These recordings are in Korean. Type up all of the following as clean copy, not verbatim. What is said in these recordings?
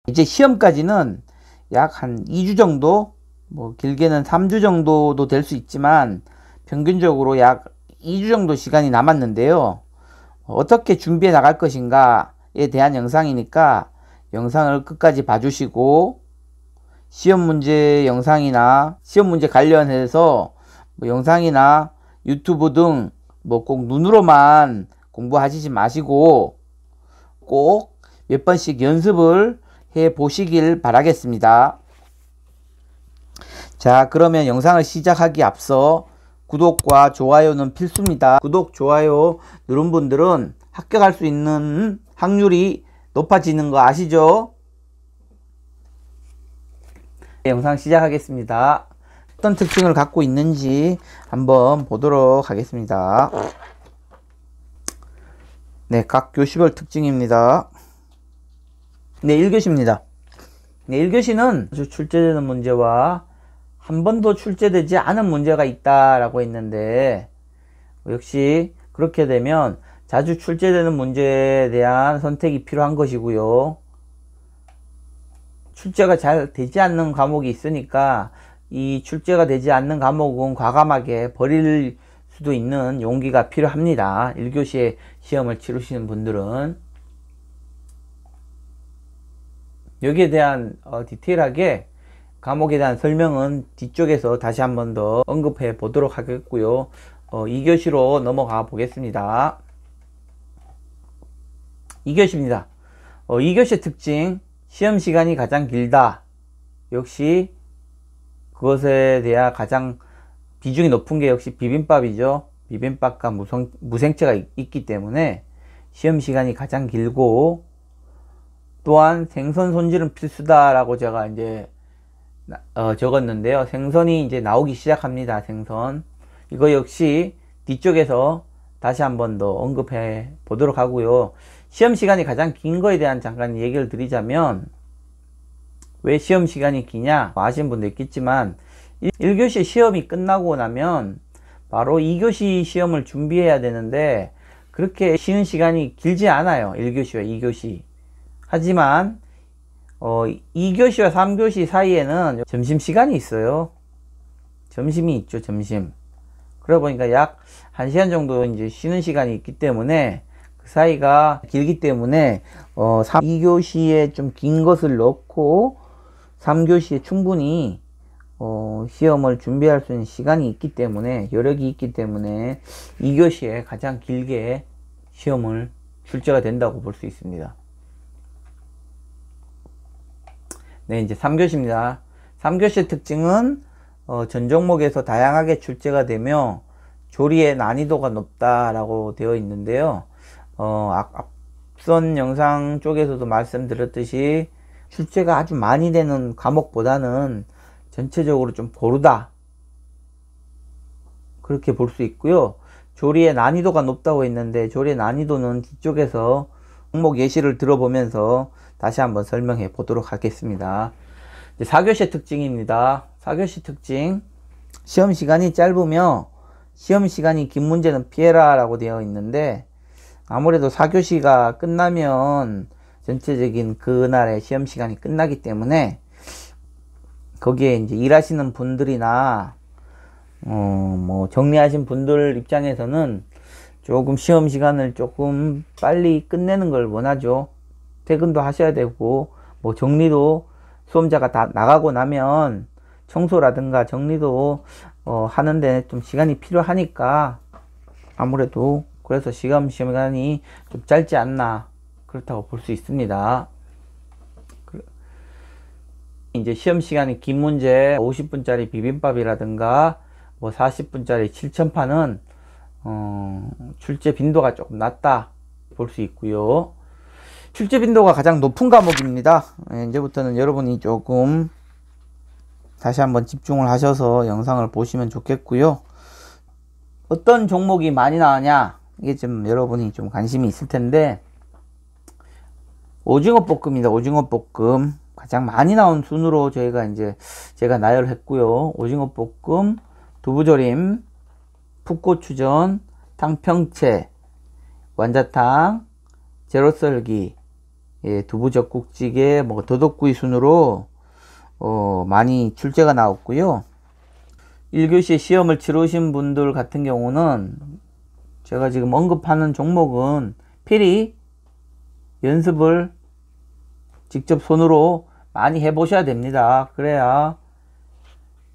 이제 시험까지는 약 한 2주 정도, 뭐 길게는 3주 정도도 될 수 있지만 평균적으로 약 2주 정도 시간이 남았는데요. 어떻게 준비해 나갈 것인가에 대한 영상이니까 영상을 끝까지 봐주시고, 시험 문제 영상이나 시험 문제 관련해서 뭐 영상이나 유튜브 등 뭐 꼭 눈으로만 공부하시지 마시고 꼭 몇 번씩 연습을 해 보시길 바라겠습니다. 자, 그러면 영상을 시작하기 앞서 구독과 좋아요는 필수입니다. 구독, 좋아요 누른 분들은 합격할 수 있는 확률이 높아지는 거 아시죠? 영상 시작하겠습니다. 어떤 특징을 갖고 있는지 한번 보도록 하겠습니다. 네, 각 교시별 특징입니다. 네, 1교시입니다. 네, 1교시는 출제되는 문제와 한 번도 출제되지 않은 문제가 있다라고 했는데, 역시 그렇게 되면 자주 출제되는 문제에 대한 선택이 필요한 것이고요. 출제가 잘 되지 않는 과목이 있으니까 이 출제가 되지 않는 과목은 과감하게 버릴 수도 있는 용기가 필요합니다. 1교시에 시험을 치르시는 분들은. 여기에 대한 디테일하게 과목에 대한 설명은 뒤쪽에서 다시 한 번 더 언급해 보도록 하겠고요. 2교시로 넘어가 보겠습니다. 2교시입니다. 2교시의 특징, 시험 시간이 가장 길다. 역시 그것에 대한 가장 비중이 높은 게 역시 비빔밥이죠. 비빔밥과 무생채가 있기 때문에 시험 시간이 가장 길고, 또한 생선 손질은 필수다라고 제가 이제 적었는데요. 생선이 이제 나오기 시작합니다. 생선. 이거 역시 뒤쪽에서 다시 한 번 더 언급해 보도록 하고요. 시험 시간이 가장 긴 거에 대한 잠깐 얘기를 드리자면, 왜 시험 시간이 기냐 아시는 분도 있겠지만, 1교시 시험이 끝나고 나면 바로 2교시 시험을 준비해야 되는데 그렇게 쉬는 시간이 길지 않아요. 1교시와 2교시. 하지만 2교시와 3교시 사이에는 점심시간이 있어요. 점심이 있죠, 점심. 그러다 보니까 약 1시간 정도 이제 쉬는 시간이 있기 때문에 그 사이가 길기 때문에 2교시에 좀 긴 것을 넣고 3교시에 충분히 시험을 준비할 수 있는 시간이 있기 때문에, 여력이 있기 때문에 2교시에 가장 길게 시험을 출제가 된다고 볼 수 있습니다. 네, 이제 3교시입니다. 3교시의 특징은 전 종목에서 다양하게 출제가 되며 조리의 난이도가 높다라고 되어 있는데요. 앞선 영상 쪽에서도 말씀드렸듯이 출제가 아주 많이 되는 과목보다는 전체적으로 좀 고르다, 그렇게 볼 수 있고요. 조리의 난이도가 높다고 했는데 조리의 난이도는 뒤쪽에서 종목 예시를 들어보면서 다시 한번 설명해 보도록 하겠습니다. 4교시의 특징입니다. 4교시 특징, 시험 시간이 짧으며 시험 시간이 긴 문제는 피해라 라고 되어 있는데, 아무래도 4교시가 끝나면 전체적인 그날의 시험 시간이 끝나기 때문에 거기에 이제 일하시는 분들이나 뭐 정리하신 분들 입장에서는 조금 시험 시간을 조금 빨리 끝내는 걸 원하죠. 퇴근도 하셔야 되고, 뭐 정리도 수험자가 다 나가고 나면 청소라든가 정리도 하는데 좀 시간이 필요하니까, 아무래도 그래서 시험이 좀 짧지 않나, 그렇다고 볼 수 있습니다. 이제 시험 시간이 긴 문제 50분짜리 비빔밥이라든가 뭐 40분짜리 7,000판은 출제 빈도가 조금 낮다 볼 수 있고요. 출제 빈도가 가장 높은 과목입니다. 이제부터는 여러분이 조금 다시 한번 집중을 하셔서 영상을 보시면 좋겠고요. 어떤 종목이 많이 나오냐, 이게 좀 여러분이 좀 관심이 있을 텐데, 오징어 볶음입니다. 오징어 볶음 가장 많이 나온 순으로 제가 나열했고요. 오징어 볶음, 두부조림, 풋고추전, 탕평채, 완자탕, 제로썰기, 예, 두부젓국찌개, 뭐 더덕구이 순으로 많이 출제가 나왔고요. 1교시 시험을 치르신 분들 같은 경우는 제가 지금 언급하는 종목은 필히 연습을 직접 손으로 많이 해보셔야 됩니다. 그래야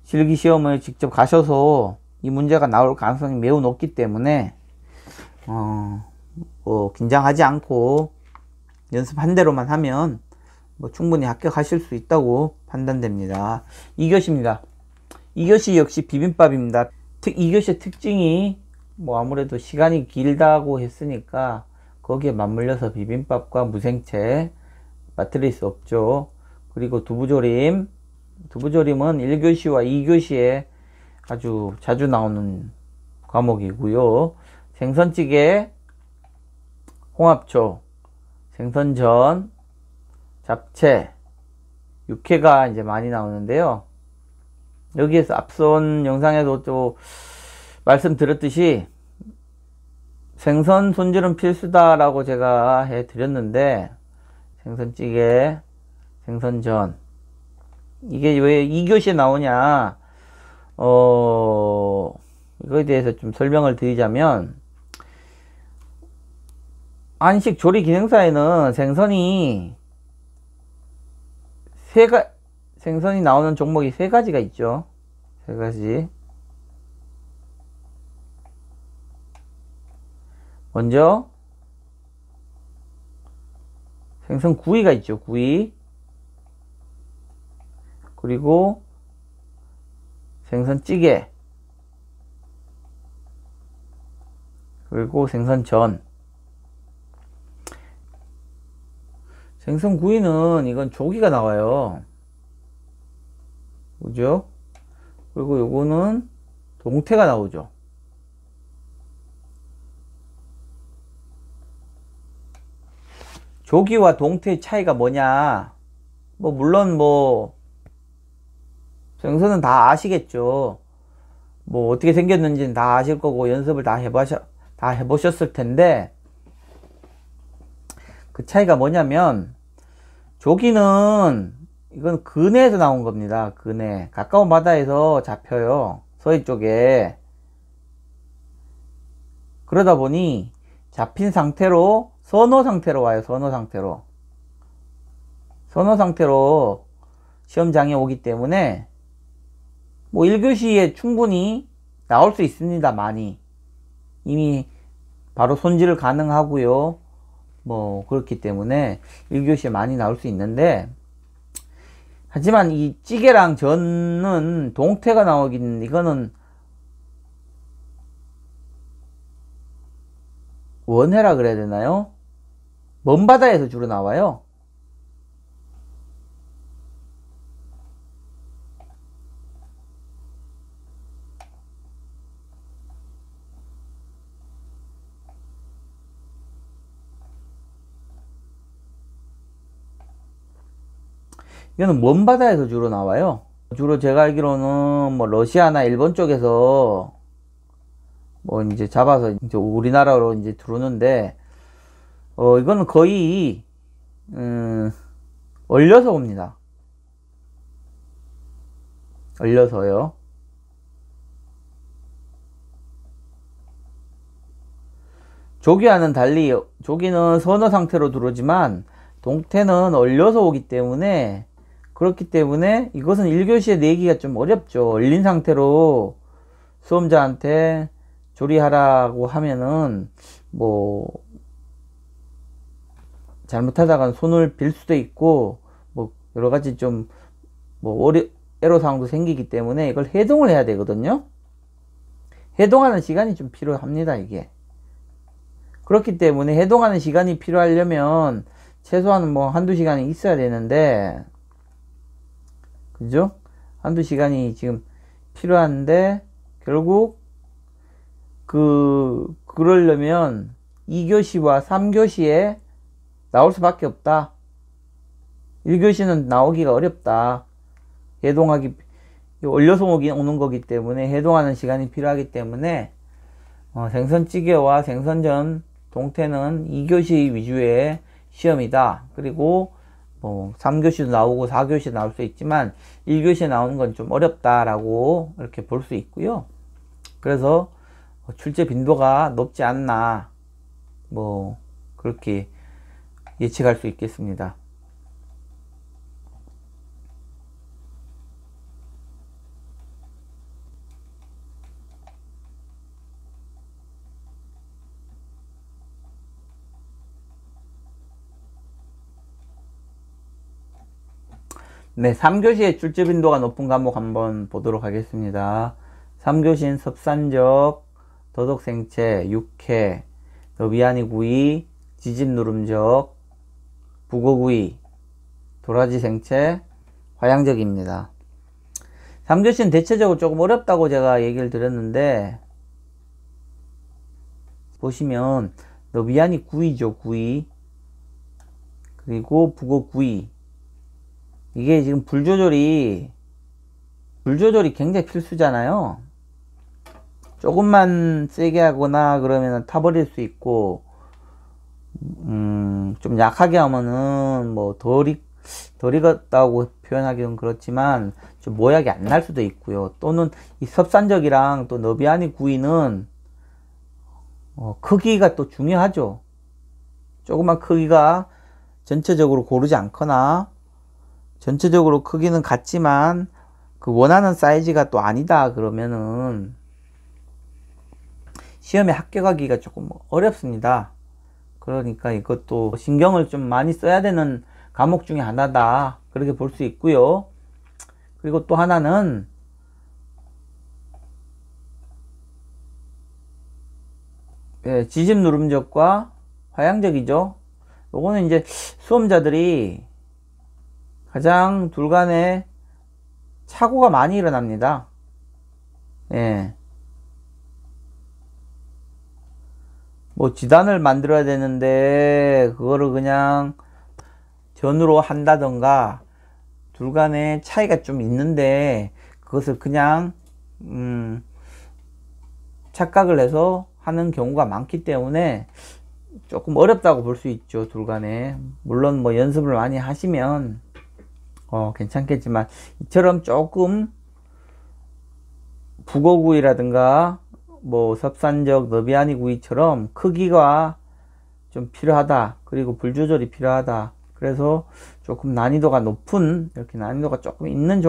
실기시험을 직접 가셔서 이 문제가 나올 가능성이 매우 높기 때문에 긴장하지 않고 연습한 대로만 하면 충분히 합격하실 수 있다고 판단됩니다. 2교시입니다. 2교시 역시 비빔밥입니다. 2교시의 특징이 아무래도 시간이 길다고 했으니까 거기에 맞물려서 비빔밥과 무생채 빠뜨릴 수 없죠. 그리고 두부조림은 1교시와 2교시에 아주 자주 나오는 과목이고요. 생선찌개, 홍합초, 생선전, 잡채, 육회가 이제 많이 나오는데요. 여기에서 앞선 영상에도 또 말씀드렸듯이 생선 손질은 필수다라고 제가 해드렸는데, 생선찌개, 생선전, 이게 왜 2교시에 나오냐, 이거에 대해서 좀 설명을 드리자면, 한식 조리 기능사에는 생선이 나오는 종목이 3가지가 있죠. 3가지. 먼저 생선 구이가 있죠. 구이. 그리고 생선찌개. 그리고 생선전. 생선구이는 이건 조기가 나와요. 그죠? 그리고 요거는 동태가 나오죠. 조기와 동태의 차이가 뭐냐? 물론 생선은 다 아시겠죠. 어떻게 생겼는지는 다 아실 거고 연습을 다 해보셨을 텐데, 그 차이가 뭐냐면, 조기는 이건 근해에서 나온 겁니다. 근해. 가까운 바다에서 잡혀요. 서해 쪽에. 그러다 보니 잡힌 상태로 선어 상태로 와요. 선어 상태로 시험장에 오기 때문에 1교시에 충분히 나올 수 있습니다. 많이. 이미 바로 손질 가능하고요. 그렇기 때문에 1교시에 많이 나올 수 있는데, 하지만 이 찌개랑 전은 동태가 이거는 원해라 그래야 되나요? 먼 바다에서 주로 나와요. 이거는 먼 바다에서 주로 나와요. 주로 제가 알기로는 러시아나 일본 쪽에서 이제 잡아서 이제 우리나라로 이제 들어오는데, 이거는 거의 얼려서 옵니다. 얼려서요. 조기와는 달리 조기는 선어 상태로 들어오지만 동태는 얼려서 오기 때문에, 그렇기 때문에 이것은 1교시에 내기가 좀 어렵죠. 얼린 상태로 수험자한테 조리하라고 하면은 잘못하다가 손을 빌 수도 있고 여러가지 좀 애로사항도 생기기 때문에 이걸 해동을 해야 되거든요. 해동하는 시간이 좀 필요합니다. 이게. 그렇기 때문에 해동하는 시간이 필요하려면 최소한 한두 시간이 있어야 되는데, 그죠? 한두 시간이 지금 필요한데, 결국 그러려면 2교시와 3교시에 나올 수밖에 없다. 1교시는 나오기가 어렵다. 얼려서 오는 거기 때문에 해동하는 시간이 필요하기 때문에 생선찌개와 생선전, 동태는 2교시 위주의 시험이다. 그리고 뭐 3교시도 나오고 4교시 나올 수 있지만 1교시에 나오는 건 좀 어렵다라고 이렇게 볼 수 있고요. 그래서 출제 빈도가 높지 않나 뭐 그렇게 예측할 수 있겠습니다. 네, 3교시의 출제 빈도가 높은 과목 한번 보도록 하겠습니다. 3교시는 섭산적, 도덕생체, 육해, 너비아니 구이, 지집누름적, 국어구이, 도라지생체, 화양적입니다. 3교시는 대체적으로 조금 어렵다고 제가 얘기를 드렸는데 보시면 너비아니 구이죠, 구이. 그리고 국어구이. 이게 지금 불조절이 굉장히 필수잖아요. 조금만 세게 하거나 그러면 타버릴 수 있고, 좀 약하게 하면은 뭐 덜 익었다고 표현하기는 그렇지만 좀 모양이 안 날 수도 있고요. 또는 이 섭산적이랑 또 너비아니 구이는 크기가 또 중요하죠. 조금만 크기가 전체적으로 고르지 않거나 전체적으로 크기는 같지만 그 원하는 사이즈가 또 아니다 그러면은 시험에 합격하기가 조금 어렵습니다. 그러니까 이것도 신경을 좀 많이 써야 되는 과목 중에 하나다 그렇게 볼 수 있고요. 그리고 또 하나는 지집누름적과 화양적이죠. 요거는 이제 수험자들이 가장 둘 간에 착오가 많이 일어납니다. 예. 뭐 지단을 만들어야 되는데 그거를 그냥 전으로 한다던가 둘 간에 차이가 좀 있는데 그것을 그냥 착각을 해서 하는 경우가 많기 때문에 조금 어렵다고 볼 수 있죠. 둘 간에. 물론 뭐 연습을 많이 하시면 괜찮겠지만 이처럼 조금 북어구이라든가 뭐 섭산적 너비아니 구이처럼 크기가 좀 필요하다. 그리고 불조절이 필요하다. 그래서 조금 난이도가 높은 이렇게 난이도가 조금 있는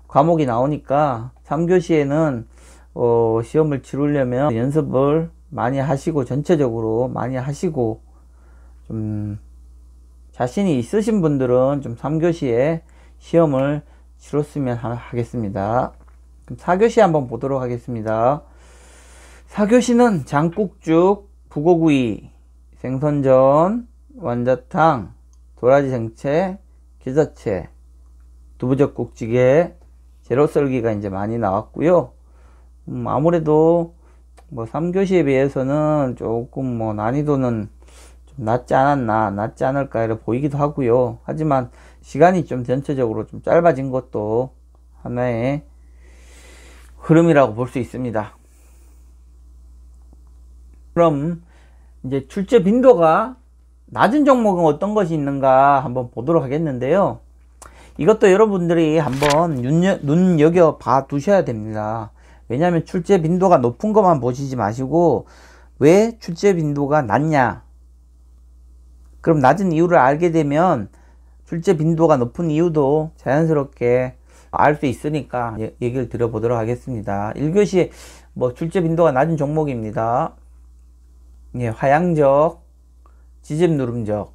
과목이 나오니까 3교시에는 시험을 치르려면 연습을 많이 하시고 전체적으로 많이 하시고 좀 자신이 있으신 분들은 좀 3교시에 시험을 치렀으면 하겠습니다. 그럼 4교시 한번 보도록 하겠습니다. 4교시는 장국죽, 북어구이, 생선전, 완자탕, 도라지생채, 겨자채, 두부젓국찌개, 재료썰기가 이제 많이 나왔고요. 아무래도 뭐 3교시에 비해서는 조금 뭐 난이도는 좀 낫지 않을까 이렇게 보이기도 하고요. 하지만 시간이 좀 전체적으로 좀 짧아진 것도 하나의 흐름이라고 볼 수 있습니다. 그럼 이제 출제 빈도가 낮은 종목은 어떤 것이 있는가 한번 보도록 하겠는데요. 이것도 여러분들이 한번 눈여겨 봐 두셔야 됩니다. 왜냐하면 출제 빈도가 높은 것만 보시지 마시고 왜 출제 빈도가 낮냐, 그럼 낮은 이유를 알게 되면 출제 빈도가 높은 이유도 자연스럽게 알 수 있으니까 얘기를 드려보도록 하겠습니다. 1교시 뭐 출제 빈도가 낮은 종목입니다. 예, 화양적, 지집누름적,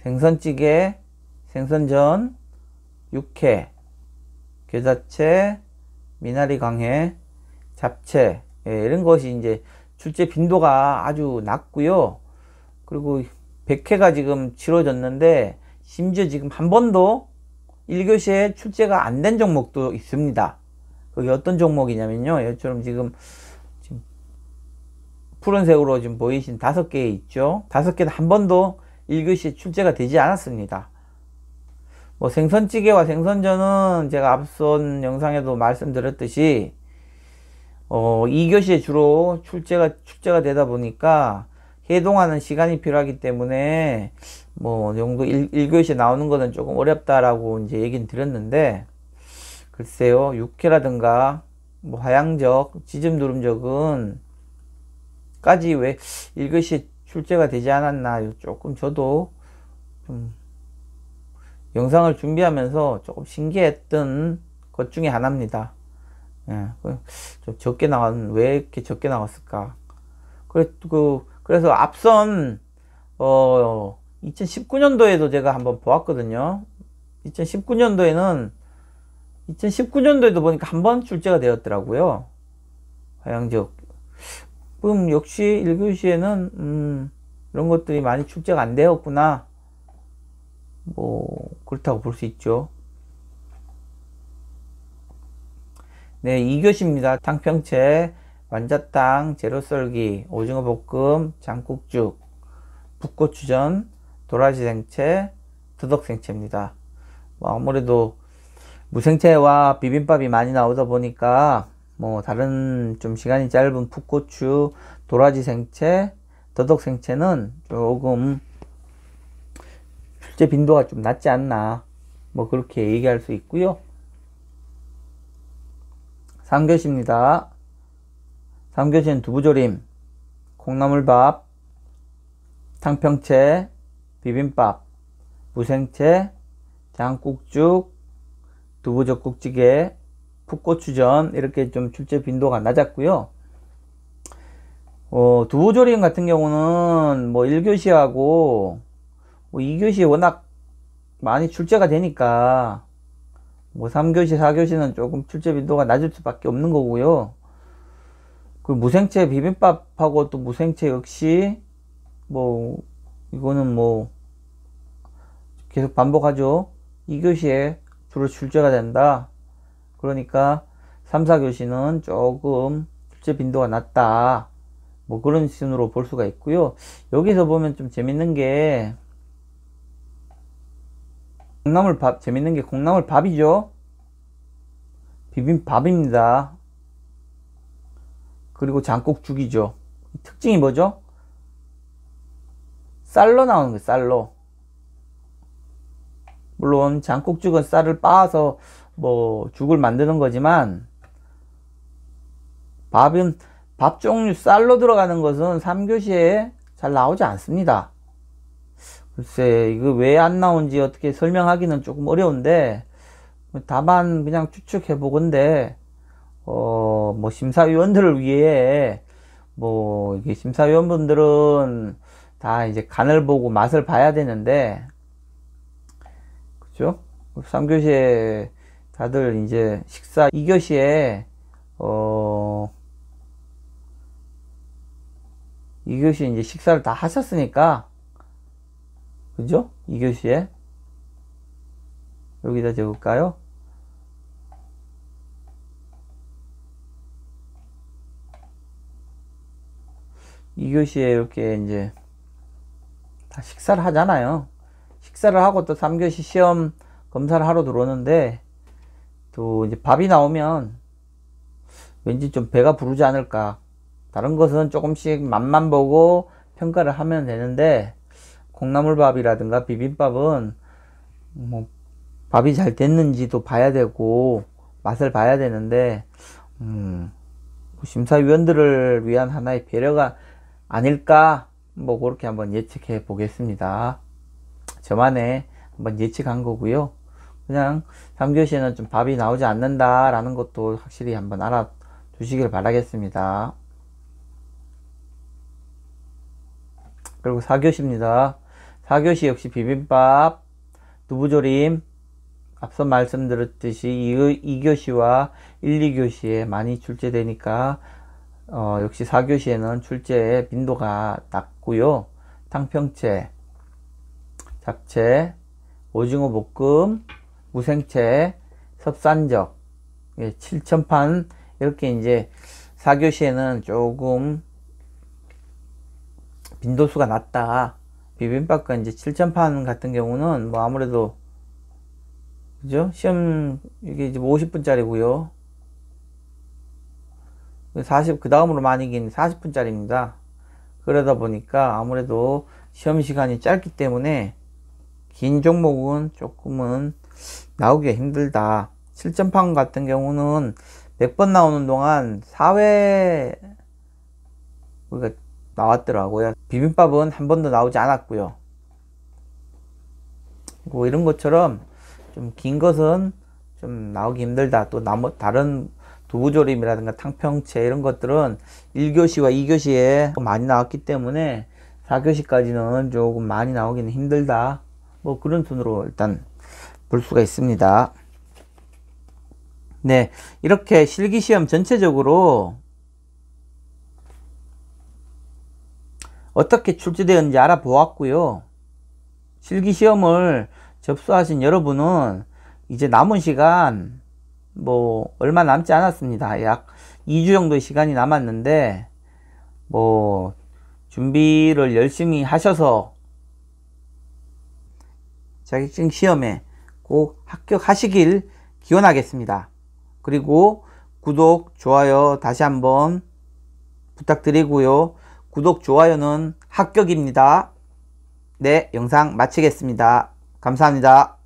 생선찌개, 생선전, 육회, 겨자채, 미나리 강회, 잡채, 예, 이런 것이 이제 출제 빈도가 아주 낮고요. 그리고 100회가 지금 치러졌는데 심지어 지금 한 번도 1교시에 출제가 안 된 종목도 있습니다. 그게 어떤 종목이냐면요, 이처럼 지금 푸른색으로 지금 보이신 5개 있죠. 5개는 한 번도 1교시에 출제가 되지 않았습니다. 뭐 생선찌개와 생선전은 제가 앞선 영상에도 말씀드렸듯이 2교시에 주로 출제가 되다 보니까 해동하는 시간이 필요하기 때문에 뭐 정도 1교시에 나오는 거는 조금 어렵다라고 이제 얘기는 드렸는데, 글쎄요, 육해라든가 뭐 하향적, 지점 누름적은 까지 왜 1교시에 출제가 되지 않았나, 조금 저도 좀 영상을 준비하면서 조금 신기했던 것 중에 하나입니다. 예, 좀 적게 왜 이렇게 적게 나왔을까? 그래서 앞선 2019년도에도 제가 한번 보았거든요. 2019년도에도 보니까 한 번 출제가 되었더라고요. 하향적. 그럼 역시 1교시에는 이런 것들이 많이 출제가 안 되었구나. 뭐 그렇다고 볼 수 있죠. 네, 2교시입니다. 탕평채, 완자탕, 재료썰기, 오징어 볶음, 장국죽, 붓고추전, 도라지 생채, 더덕 생채입니다. 뭐 아무래도 무생채와 비빔밥이 많이 나오다 보니까 뭐 다른 좀 시간이 짧은 풋고추, 도라지 생채, 더덕 생채는 조금 출제 빈도가 좀 낮지 않나, 뭐 그렇게 얘기할 수 있고요. 3교시입니다. 3교시는 두부조림, 콩나물밥, 탕평채, 비빔밥, 무생채, 장국죽, 두부젓국찌개, 풋고추전, 이렇게 좀 출제 빈도가 낮았고요. 두부조림 같은 경우는 뭐 1교시하고 뭐 2교시에 워낙 많이 출제가 되니까 뭐 3교시, 4교시는 조금 출제 빈도가 낮을 수밖에 없는 거고요. 그리고 무생채 비빔밥하고 또 무생채 역시 뭐 이거는 뭐 계속 반복하죠. 2교시에 주로 출제가 된다. 그러니까 3, 4교시는 조금 출제 빈도가 낮다. 뭐 그런 순으로 볼 수가 있고요. 여기서 보면 좀 재밌는 게 콩나물밥이죠. 비빔밥입니다. 그리고 장국죽이죠. 특징이 뭐죠? 쌀로 나오는 거예요. 쌀로. 물론 장국죽은 쌀을 빻아서 뭐 죽을 만드는 거지만, 밥 종류 쌀로 들어가는 것은 3교시에 잘 나오지 않습니다. 글쎄 이거 왜 안 나온지 어떻게 설명하기는 조금 어려운데, 다만 그냥 추측해 보건데 뭐 심사위원들을 위해, 뭐 이게 심사위원분들은 다 이제 간을 보고 맛을 봐야 되는데, 그죠? 3교시에 다들 이제 식사, 2교시에 2교시 이제 식사를 다 하셨으니까, 그죠? 2교시에 여기다 적을까요? 이 교시에 이렇게 이제 다 식사를 하잖아요. 식사를 하고 또 3교시 시험 검사를 하러 들어오는데, 또 이제 밥이 나오면 왠지 좀 배가 부르지 않을까. 다른 것은 조금씩 맛만 보고 평가를 하면 되는데, 콩나물밥이라든가 비빔밥은 뭐 밥이 잘 됐는지도 봐야 되고 맛을 봐야 되는데, 심사위원들을 위한 하나의 배려가 아닐까, 뭐 그렇게 한번 예측해 보겠습니다. 저만의 한번 예측한 거고요. 그냥 3교시에는 좀 밥이 나오지 않는다 라는 것도 확실히 한번 알아두시길 바라겠습니다. 그리고 4교시입니다. 4교시 역시 비빔밥, 두부조림, 앞서 말씀드렸듯이 2교시와 1, 2교시에 많이 출제되니까 역시 4교시에는 출제 빈도가 낮고요. 탕평채, 잡채, 오징어 볶음, 무생채, 섭산적, 7천판, 이렇게 이제 4교시에는 조금 빈도수가 낮다. 비빔밥과 이제 7천판 같은 경우는 뭐 아무래도, 그죠? 시험 이게 이제 50분짜리고요. 그 다음으로 많이 긴 40분짜리입니다. 그러다 보니까 아무래도 시험 시간이 짧기 때문에 긴 종목은 조금은 나오기가 힘들다. 7점판 같은 경우는 100번 나오는 동안 4회 나왔더라고요. 비빔밥은 한 번도 나오지 않았고요. 뭐 이런 것처럼 좀 긴 것은 좀 나오기 힘들다. 또 다른 두부조림이라든가 탕평채 이런 것들은 1교시와 2교시에 많이 나왔기 때문에 4교시까지는 조금 많이 나오기는 힘들다. 뭐 그런 순으로 일단 볼 수가 있습니다. 네, 이렇게 실기시험 전체적으로 어떻게 출제되었는지 알아보았고요. 실기시험을 접수하신 여러분은 이제 남은 시간 뭐 얼마 남지 않았습니다. 약 2주 정도의 시간이 남았는데 뭐 준비를 열심히 하셔서 자격증 시험에 꼭 합격하시길 기원하겠습니다. 그리고 구독, 좋아요 다시 한번 부탁드리고요. 구독, 좋아요는 합격입니다. 네, 영상 마치겠습니다. 감사합니다.